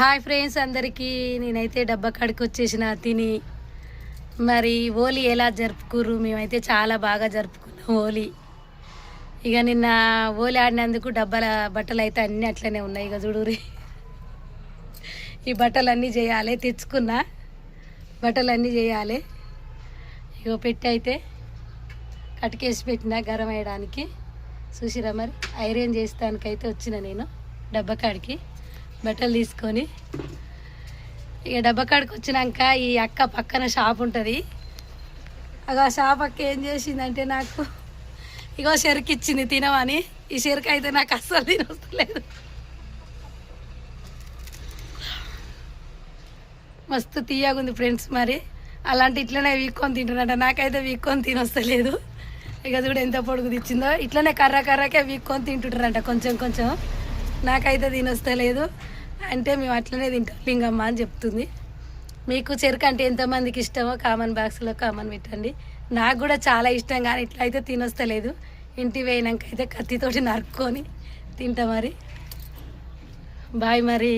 Hi friends అందరికీ నేనైతే డబ్బా కాడికి వచ్చేసిన తిని మరి హోలీ ఎలా జరుపుకుర్రు మేమైతే చాలా బాగా జరుపుకున్నాం హోలీ. ఇక నిన్న హోలీ ఆడినందుకు డబ్బాల బట్టలు అయితే అన్నీ అట్లనే ఉన్నాయి. ఇక చూడురి ఈ బట్టలన్నీ చేయాలి, తెచ్చుకున్న బట్టలన్నీ చేయాలి. ఇక పెట్టి అయితే కటికేసి పెట్టిన గరం వేయడానికి. చూసిరా మరి ఐరన్ చేస్తానికైతే వచ్చిన నేను డబ్బా కాడికి బట్టలు తీసుకొని. ఇక డబ్బా కాడికి వచ్చినాక ఈ అక్క పక్కన షాప్ ఉంటుంది. ఆ షాప్ అక్క ఏం చేసిందంటే నాకు ఇగో చెరుకు ఇచ్చింది తినమని. ఈ చెరుకు అయితే నాకు అస్సలు తినొస్తలేదు. మస్తు తీయగుంది ఫ్రెండ్స్. మరి అలాంటి ఇట్లనే వీక్కొని తింటున్నట, నాకైతే వీక్కొని తినొస్తలేదు. ఇక చూడు ఎంత పొడుగు తెచ్చిందో, ఇట్లనే కర్ర కర్రకే వీక్కొని తింటుంటారంట కొంచెం కొంచెం. నాకైతే తినొస్తలేదు. అంటే మేము అట్లనే తింటాం లింగమ్మ అని చెప్తుంది. మీకు చెరుకు అంటే ఎంతమందికి ఇష్టమో కామన్ బాక్స్లో కామన్ పెట్టండి. నాకు కూడా చాలా ఇష్టం, కానీ ఇట్లయితే తినొస్తలేదు. ఇంటికి పోయినాక అయితే కత్తితోటి నరుక్కొని తింటా. మరి బాయ్ మరి.